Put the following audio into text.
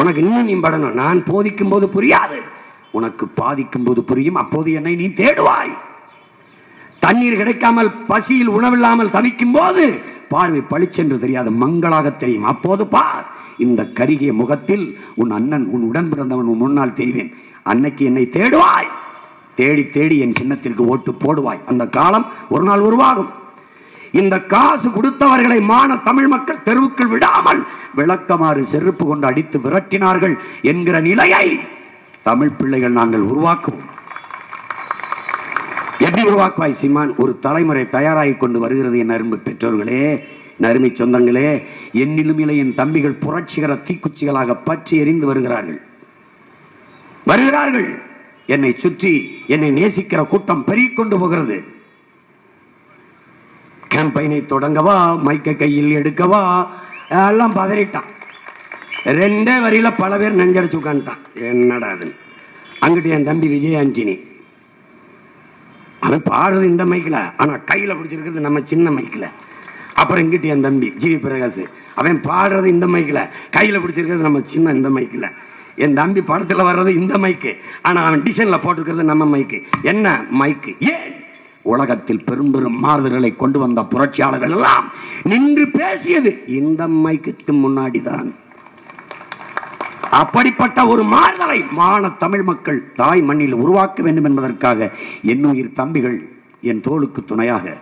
உனக்கு இன்னும் நீ படணும். நான் போதிக்கும் போது புரியாது, உனக்கு பாதிக்கும் போது புரியும். அப்போது என்னை நீ தேடுவாய். தண்ணீர் கிடைக்காமல் பசியில் உணவில்லாமல் தவிக்கும் போது பார்வை பளிச்சென்று தெரியாது, மங்களாக தெரியும். அப்போது பார், இந்த கருகிய முகத்தில் உன் அண்ணன், உன் உடன் பிறந்தவன் உன் முன்னால் தெரிவேன். அன்னைக்கு என்னை தேடுவாய், தேடி தேடி என் சின்னத்திற்கு ஓட்டு போடுவாய். அந்த காலம் ஒரு நாள் உருவாகும். இந்த காசு கொடுத்தவர்களை மான தமிழ் மக்கள் தெருவுக்குள் விடாமல் விளக்கமாறு செருப்பு கொண்டு அடித்து விரட்டினார்கள் என்கிற நிலையை தமிழ் பிள்ளைகள் நாங்கள் உருவாக்குவோம். எப்படி உருவாக்குவாய் சீமான்? ஒரு தலைமுறை தயாராகி கொண்டு வருகிறது. என் அருமை பெற்றோர்களே, அருமை சொந்தங்களே, என்னிலும் இல்லை என் தம்பிகள் புரட்சிகர தீக்குச்சிகளாக பற்றி எரிந்து வருகிறார்கள். என்னை சுற்றி என்னை நேசிக்கிற கூட்டம் பெருகிக்கொண்டு போகிறது. கேம்பெயினை தொடங்கவா, மைக்க கையில் எடுக்கவா, எல்லாம் பதறிட்டான். 2 வரியில பல பேர் நெஞ்சடிச்சு உட்காந்துட்டான். என்னடா அது? அங்கிட்டு என் தம்பி விஜய் ஆண்டனி, அவன் பாடுறது இந்த மைக்கில், ஆனா கையில பிடிச்சிருக்கிறது நம்ம சின்ன மைக்கில். அப்புறம் இங்கிட்டு என் தம்பி ஜிவி பிரகாஷ், அவன் பாடுறது இந்த மைக்கில், கையில பிடிச்சிருக்கிறது நம்ம சின்ன இந்த மைக்கில். என் தம்பி படத்துல வர்றது இந்த மைக்கு, ஆனா அவன் டிசைன்ல போட்டிருக்கிறது நம்ம மைக்கு. என்ன மைக்கு? ஏன் உலகத்தில் பெரும் பெரும் மாறுதல்களை கொண்டு வந்த புரட்சியாளர்கள் எல்லாம் நின்று பேசியது இந்த மைக்கு முன்னாடிதான். அப்படிப்பட்ட ஒரு மாறுதலை மான தமிழ் மக்கள் தாய் மண்ணில் உருவாக்க வேண்டும் என்பதற்காக என்னுயிர் தம்பிகள் என் தோளுக்கு துணையாக